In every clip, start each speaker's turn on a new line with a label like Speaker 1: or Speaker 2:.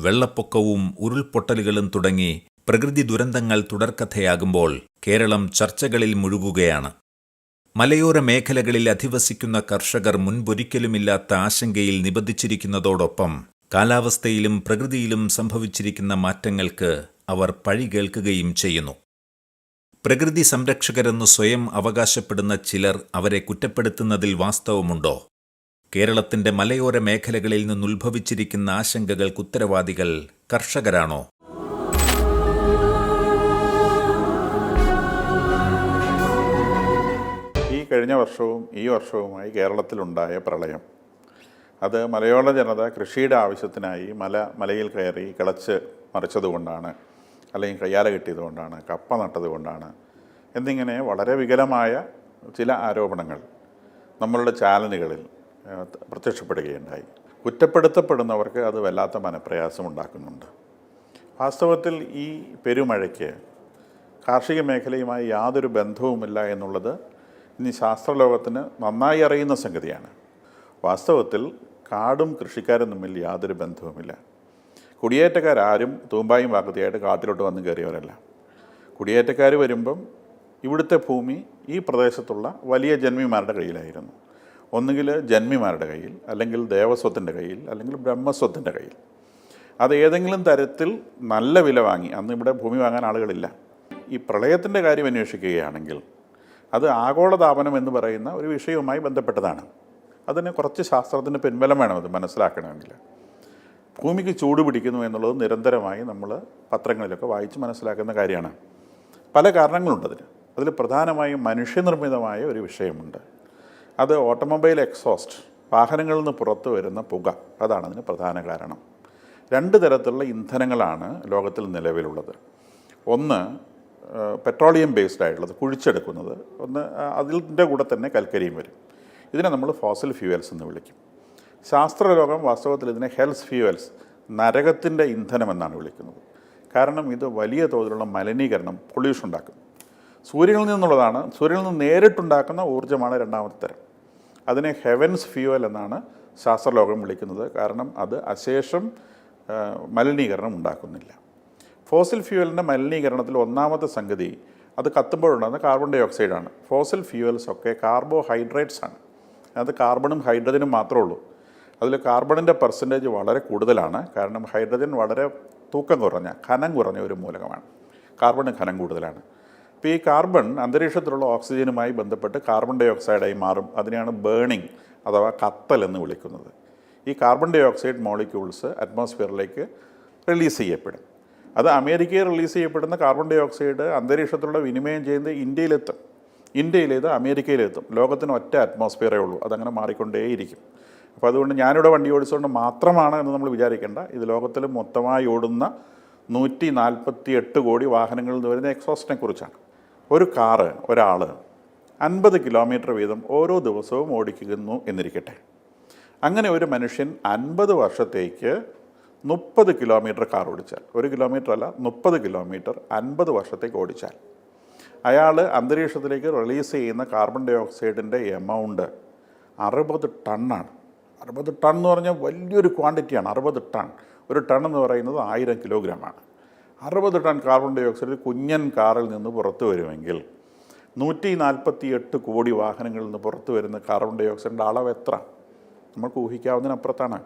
Speaker 1: വെള്ളപ്പൊക്കവും ഉരുൾപൊട്ടലുകളും തുടങ്ങി പ്രകൃതി ദുരന്തങ്ങൾ തുടർക്കഥയാകുമ്പോൾ കേരളം ചർച്ചകളിൽ മുഴുകുകയാണ്. മലയോര മേഖലകളിൽ അധിവസിക്കുന്ന കർഷകർ മുൻപൊരിക്കലുമില്ലാത്ത ആശങ്കയിൽ നിബദ്ധിച്ചിരിക്കുന്നതോടൊപ്പം കാലാവസ്ഥയിലും പ്രകൃതിയിലും സംഭവിച്ചിരിക്കുന്ന മാറ്റങ്ങൾക്ക് അവർ പഴി കേൾക്കുകയും ചെയ്യുന്നു. പ്രകൃതി സംരക്ഷകരെന്ന് സ്വയം അവകാശപ്പെടുന്ന ചിലർ അവരെ കുറ്റപ്പെടുത്തുന്നതിൽ വാസ്തവമുണ്ടോ? കേരളത്തിന്റെ മലയോര മേഖലകളിൽ നിന്നുത്ഭവിച്ചിരിക്കുന്ന ആശങ്കകൾക്ക് ഉത്തരവാദികൾ കർഷകരാണോ?
Speaker 2: കഴിഞ്ഞ വർഷവും ഈ വർഷവുമായി കേരളത്തിലുണ്ടായ പ്രളയം, അത് മലയോര ജനത കൃഷിയുടെ ആവശ്യത്തിനായി മലയിൽ കയറി കിളച്ച് മറിച്ചതുകൊണ്ടാണ്, അല്ലെങ്കിൽ കയ്യാല കെട്ടിയതുകൊണ്ടാണ്, കപ്പ നട്ടതുകൊണ്ടാണ് എന്നിങ്ങനെ വളരെ വികലമായ ചില ആരോപണങ്ങൾ നമ്മളുടെ ചാനലുകളിൽ പ്രത്യക്ഷപ്പെടുകയുണ്ടായി. കുറ്റപ്പെടുത്തപ്പെടുന്നവർക്ക് അത് വല്ലാത്ത മനപ്രയാസം ഉണ്ടാക്കുന്നുണ്ട്. വാസ്തവത്തിൽ ഈ പെരുമഴയ്ക്ക് കാർഷിക മേഖലയുമായി യാതൊരു ബന്ധവുമില്ല എന്നുള്ളത് ഇനി ശാസ്ത്രലോകത്തിന് നന്നായി അറിയുന്ന സംഗതിയാണ്. വാസ്തവത്തിൽ കാടും കൃഷിക്കാരും തമ്മിൽ യാതൊരു ബന്ധവുമില്ല. കുടിയേറ്റക്കാരും തൂമ്പായും വാക്കത്തിയായിട്ട് കാട്ടിലോട്ട് വന്ന് കയറിയവരല്ല. കുടിയേറ്റക്കാർ വരുമ്പം ഇവിടുത്തെ ഭൂമി ഈ പ്രദേശത്തുള്ള വലിയ ജന്മിമാരുടെ കയ്യിലായിരുന്നു. ഒന്നുകിൽ ജന്മിമാരുടെ കയ്യിൽ, അല്ലെങ്കിൽ ദേവസ്വത്തിൻ്റെ കയ്യിൽ, അല്ലെങ്കിൽ ബ്രഹ്മസ്വത്തിൻ്റെ കയ്യിൽ. അത് ഏതെങ്കിലും തരത്തിൽ നല്ല വില വാങ്ങി, അന്ന് ഇവിടെ ഭൂമി വാങ്ങാൻ ആളുകളില്ല. ഈ പ്രളയത്തിൻ്റെ കാര്യം അന്വേഷിക്കുകയാണെങ്കിൽ അത് ആഗോളതാപനം എന്ന് പറയുന്ന ഒരു വിഷയവുമായി ബന്ധപ്പെട്ടതാണ്. അതിന് കുറച്ച് ശാസ്ത്രത്തിൻ്റെ പിൻബലം വേണം അത് മനസ്സിലാക്കണമെങ്കിൽ. ഭൂമിക്ക് ചൂട് പിടിക്കുന്നു എന്നുള്ളത് നിരന്തരമായി നമ്മൾ പത്രങ്ങളിലൊക്കെ വായിച്ച് മനസ്സിലാക്കുന്ന കാര്യമാണ്. പല കാരണങ്ങളുണ്ട് അതിന്. അതിൽ പ്രധാനമായും മനുഷ്യനിർമ്മിതമായ ഒരു വിഷയമുണ്ട്. അത് ഓട്ടോമൊബൈൽ എക്സോസ്റ്റ്, വാഹനങ്ങളിൽ നിന്ന് പുറത്തു വരുന്ന പുക, അതാണ് അതിന് പ്രധാന കാരണം. രണ്ട് തരത്തിലുള്ള ഇന്ധനങ്ങളാണ് ലോകത്തിൽ നിലവിലുള്ളത്. ഒന്ന് പെട്രോളിയം ബേസ്ഡ് ആയിട്ടുള്ളത്, കുഴിച്ചെടുക്കുന്നത്. ഒന്ന് അതിൻ്റെ കൂടെ തന്നെ കൽക്കരിയും വരും. ഇതിനെ നമ്മൾ ഫോസിൽ ഫ്യൂവൽസ് എന്ന് വിളിക്കും. ശാസ്ത്രലോകം വാസ്തവത്തിൽ ഇതിനെ ഹെൽസ് ഫ്യൂവൽസ്, നരകത്തിൻ്റെ ഇന്ധനം എന്നാണ് വിളിക്കുന്നത്. കാരണം ഇത് വലിയ തോതിലുള്ള മലിനീകരണം, പൊല്യൂഷൻ ഉണ്ടാക്കും. സൂര്യനിൽ നിന്നുള്ളതാണ്. സൂര്യനിൽ നിന്ന് നേരിട്ടുണ്ടാക്കുന്ന ഊർജ്ജമാണ് രണ്ടാമത്തെ തരം. അതിനെ ഹെവൻസ് ഫ്യൂവൽ എന്നാണ് ശാസ്ത്രലോകം വിളിക്കുന്നത്. കാരണം അത് അശേഷം മലിനീകരണം ഉണ്ടാക്കുന്നില്ല. ഫോസിൽ ഫ്യൂവലിൻ്റെ മലിനീകരണത്തിൽ ഒന്നാമത്തെ സംഗതി അത് കത്തുമ്പോഴുണ്ടാകുന്ന കാർബൺ ഡൈ ഓക്സൈഡാണ്. ഫോസിൽ ഫ്യൂവൽസ് ഒക്കെ കാർബോഹൈഡ്രേറ്റ്സ് ആണ്. അത് കാർബണും ഹൈഡ്രജനും മാത്രമേ ഉള്ളൂ. അതിൽ കാർബണിൻ്റെ പെർസെൻറ്റേജ് വളരെ കൂടുതലാണ്. കാരണം ഹൈഡ്രജൻ വളരെ തൂക്കം കുറഞ്ഞ, കനം കുറഞ്ഞ ഒരു മൂലകമാണ്. കാർബണിന് കനം കൂടുതലാണ്. അപ്പോൾ ഈ കാർബൺ അന്തരീക്ഷത്തിലുള്ള ഓക്സിജനുമായി ബന്ധപ്പെട്ട് കാർബൺ ഡൈ ഓക്സൈഡായി മാറും. അതിനെയാണ് ബേണിംഗ് അഥവാ കത്തൽ എന്ന് വിളിക്കുന്നത്. ഈ കാർബൺ ഡൈ ഓക്സൈഡ് മോളിക്യൂൾസ് അറ്റ്മോസ്ഫിയറിലേക്ക് റിലീസ് ചെയ്യപ്പെടും. അത് അമേരിക്കയിൽ റിലീസ് ചെയ്യപ്പെടുന്ന കാർബൺ ഡൈ ഓക്സൈഡ് അന്തരീക്ഷത്തിലുള്ള വിനിമയം ചെയ്യുന്നത് ഇന്ത്യയിലെത്തും. ഇന്ത്യയിലേത് അമേരിക്കയിലെത്തും. ലോകത്തിന് ഒറ്റ അറ്റ്മോസ്ഫിയറേ ഉള്ളൂ. അതങ്ങനെ മാറിക്കൊണ്ടേയിരിക്കും. അപ്പോൾ അതുകൊണ്ട് ഞാനിവിടെ വണ്ടി ഓടിച്ചുകൊണ്ട് മാത്രമാണ് എന്ന് നമ്മൾ വിചാരിക്കേണ്ട. ഇത് ലോകത്തിൽ മൊത്തമായി ഓടുന്ന 148 കോടി വാഹനങ്ങളിൽ നിന്ന് വരുന്ന എക്സോസ്റ്റിനെ കുറിച്ചാണ്. ഒരു കാറ്, ഒരാൾ 50 കിലോമീറ്റർ വീതം ഓരോ ദിവസവും ഓടിക്കുന്നു എന്നിരിക്കട്ടെ. അങ്ങനെ ഒരു മനുഷ്യൻ 50 വർഷത്തേക്ക് 30 കിലോമീറ്റർ കാർ ഓടിച്ചാൽ, 1 കിലോമീറ്റർ അല്ല 30 കിലോമീറ്റർ 50 വർഷത്തേക്ക് ഓടിച്ചാൽ, അയാൾ അന്തരീക്ഷത്തിലേക്ക് റിലീസ് ചെയ്യുന്ന കാർബൺ ഡൈ ഓക്സൈഡിൻ്റെ എമൗണ്ട് 60 ടണ്ണാണ്. 60 ടൺ എന്ന് പറഞ്ഞാൽ വലിയൊരു ക്വാണ്ടിറ്റിയാണ്. 60 ടൺ. ഒരു ടൺ എന്ന് പറയുന്നത് 1000 കിലോഗ്രാമാണ്. 60 ടൺ കാർബൺ ഡൈ ഓക്സൈഡ് കുഞ്ഞൻ കാറിൽ നിന്ന് പുറത്തു വരുമെങ്കിൽ 148 കോടി വാഹനങ്ങളിൽ നിന്ന് പുറത്തു വരുന്ന കാർബൺ ഡൈ ഓക്സൈഡിൻ്റെ അളവ് എത്ര നമുക്ക് ഊഹിക്കാവുന്നതിനപ്പുറത്താണ്.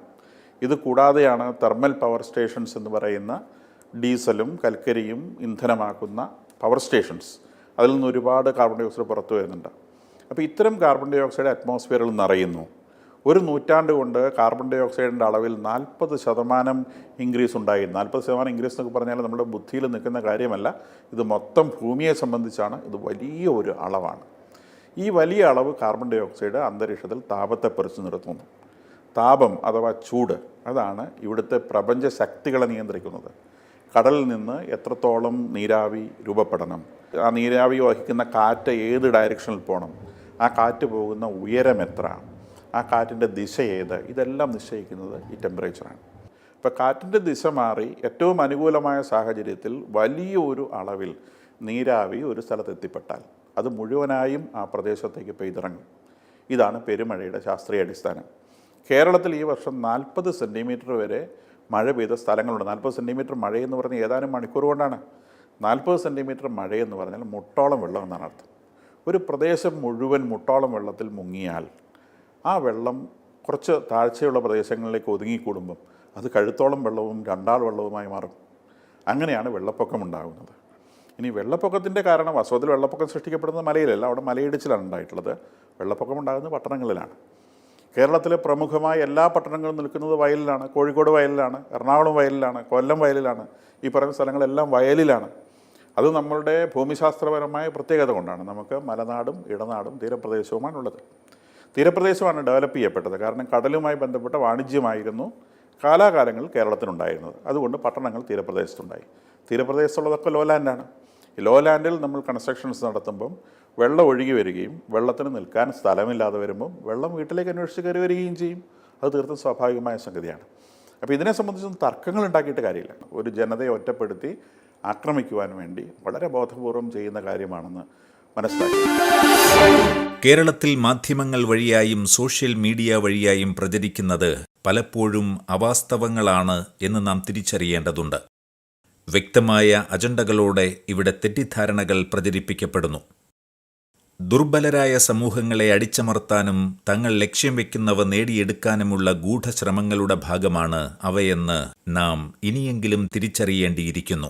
Speaker 2: ഇത് കൂടാതെയാണ് തെർമൽ പവർ സ്റ്റേഷൻസ് എന്ന് പറയുന്ന ഡീസലും കൽക്കരിയും ഇന്ധനമാക്കുന്ന പവർ സ്റ്റേഷൻസ്. അതിൽ നിന്ന് ഒരുപാട് കാർബൺ ഡൈ ഓക്സൈഡ് പുറത്തു വരുന്നുണ്ട്. അപ്പോൾ ഇത്തരം കാർബൺ ഡൈ ഓക്സൈഡ് അറ്റ്മോസ്ഫിയറിൽ നിറയുന്നു. ഒരു നൂറ്റാണ്ട് കൊണ്ട് കാർബൺ ഡൈ ഓക്സൈഡിൻ്റെ അളവിൽ 40% ഇൻക്രീസ് ഉണ്ടായിരുന്നു. 40% ഇൻക്രീസ് എന്നൊക്കെ പറഞ്ഞാൽ നമ്മുടെ ബുദ്ധിയിൽ നിൽക്കുന്ന കാര്യമല്ല. ഇത് മൊത്തം ഭൂമിയെ സംബന്ധിച്ചാണ്. ഇത് വലിയ ഒരു അളവാണ്. ഈ വലിയ അളവ് കാർബൺ ഡൈ ഓക്സൈഡ് അന്തരീക്ഷത്തിൽ താപത്തെ പറിച്ചു നിർത്തുന്നു. താപം അഥവാ ചൂട്, അതാണ് ഇവിടുത്തെ പ്രപഞ്ച ശക്തികളെ നിയന്ത്രിക്കുന്നത്. കടലിൽ നിന്ന് എത്രത്തോളം നീരാവി രൂപപ്പെടണം, ആ നീരാവി വഹിക്കുന്ന കാറ്റ് ഏത് ഡയറക്ഷനിൽ പോകണം, ആ കാറ്റ് പോകുന്ന ഉയരം എത്ര, ആ കാറ്റിൻ്റെ ദിശ ഏത്, ഇതെല്ലാം നിശ്ചയിക്കുന്നത് ഈ ടെമ്പറേച്ചറാണ്. ഇപ്പോൾ കാറ്റിൻ്റെ ദിശ മാറി ഏറ്റവും അനുകൂലമായ സാഹചര്യത്തിൽ വലിയൊരു അളവിൽ നീരാവി ഒരു സ്ഥലത്ത് എത്തിപ്പെട്ടാൽ അത് മുഴുവനായും ആ പ്രദേശത്തേക്ക് പെയ്തിറങ്ങും. ഇതാണ് പെരുമഴയുടെ ശാസ്ത്രീയ അടിസ്ഥാനം. കേരളത്തിൽ ഈ വർഷം 40 സെൻറ്റിമീറ്റർ വരെ മഴ പെയ്ത സ്ഥലങ്ങളുണ്ട്. 40 സെൻറ്റിമീറ്റർ മഴയെന്ന് പറഞ്ഞാൽ ഏതാനും മണിക്കൂർ കൊണ്ടാണ്. 40 സെൻറ്റിമീറ്റർ മഴയെന്ന് പറഞ്ഞാൽ മുട്ടോളം വെള്ളം എന്നാണ് അർത്ഥം. ഒരു പ്രദേശം മുഴുവൻ മുട്ടോളം വെള്ളത്തിൽ മുങ്ങിയാൽ ആ വെള്ളം കുറച്ച് താഴ്ചയുള്ള പ്രദേശങ്ങളിലേക്ക് ഒതുങ്ങിക്കൂടുമ്പം അത് കഴുത്തോളം വെള്ളവും രണ്ടാൾ വെള്ളവുമായി മാറും. അങ്ങനെയാണ് വെള്ളപ്പൊക്കം ഉണ്ടാകുന്നത്. ഇനി വെള്ളപ്പൊക്കത്തിൻ്റെ കാരണം വാസ്തവത്തിൽ വെള്ളപ്പൊക്കം സൃഷ്ടിക്കപ്പെടുന്നത് മലയിലല്ല, അവിടെ മലയിടിച്ചിലാണ് ഉണ്ടായിട്ടുള്ളത്. വെള്ളപ്പൊക്കം ഉണ്ടാകുന്നത് പട്ടണങ്ങളിലാണ്. കേരളത്തിലെ പ്രമുഖമായ എല്ലാ പട്ടണങ്ങളും നിൽക്കുന്നത് വയലിലാണ്. കോഴിക്കോട് വയലിലാണ്, എറണാകുളം വയലിലാണ്, കൊല്ലം വയലിലാണ്. ഈ പറയുന്ന സ്ഥലങ്ങളെല്ലാം വയലിലാണ്. അത് നമ്മളുടെ ഭൂമിശാസ്ത്രപരമായ പ്രത്യേകത കൊണ്ടാണ്. നമുക്ക് മലനാടും ഇടനാടും തീരപ്രദേശവുമാണുള്ളത്. തീരപ്രദേശമാണ് ഡെവലപ്പ് ചെയ്യപ്പെട്ടത്. കാരണം കടലുമായി ബന്ധപ്പെട്ട വാണിജ്യമായിരുന്നു കാലാകാലങ്ങളിൽ കേരളത്തിനുണ്ടായിരുന്നത്. അതുകൊണ്ട് പട്ടണങ്ങൾ തീരപ്രദേശത്തുണ്ടായി. തീരപ്രദേശത്തുള്ളതൊക്കെ ലോ ലാൻഡാണ്. ഈ ലോ ലാൻഡിൽ നമ്മൾ കൺസ്ട്രക്ഷൻസ് നടത്തുമ്പം വെള്ളം ഒഴുകി വരികയും വെള്ളത്തിന് നിൽക്കാൻ സ്ഥലമില്ലാതെ വരുമ്പം വെള്ളം വീട്ടിലേക്ക് അന്വേഷിച്ച് കയറി വരികയും ചെയ്യും. അത് തീർത്തും സ്വാഭാവികമായ സംഗതിയാണ്. അപ്പോൾ ഇതിനെ സംബന്ധിച്ചൊന്നും തർക്കങ്ങൾ ഉണ്ടാക്കിയിട്ട് കാര്യമില്ല. ഒരു ജനതയെ ഒറ്റപ്പെടുത്തി ആക്രമിക്കുവാൻ വേണ്ടി വളരെ ബോധപൂർവം ചെയ്യുന്ന കാര്യമാണെന്ന് മനസ്സിലാക്കി.
Speaker 1: കേരളത്തിൽ മാധ്യമങ്ങൾ വഴിയായും സോഷ്യൽ മീഡിയ വഴിയായും പ്രചരിക്കുന്നത് പലപ്പോഴും അവാസ്തവങ്ങളാണ് എന്ന് നാം തിരിച്ചറിയേണ്ടതുണ്ട്. വ്യക്തമായ അജണ്ടകളോടെ ഇവിടെ തെറ്റിദ്ധാരണകൾ പ്രചരിപ്പിക്കപ്പെടുന്നു. ദുർബലരായ സമൂഹങ്ങളെ അടിച്ചമർത്താനും തങ്ങൾ ലക്ഷ്യം വെക്കുന്നവ നേടിയെടുക്കാനുമുള്ള ഗൂഢശ്രമങ്ങളുടെ ഭാഗമാണ് അവയെന്ന് നാം ഇനിയെങ്കിലും തിരിച്ചറിയേണ്ടിയിരിക്കുന്നു.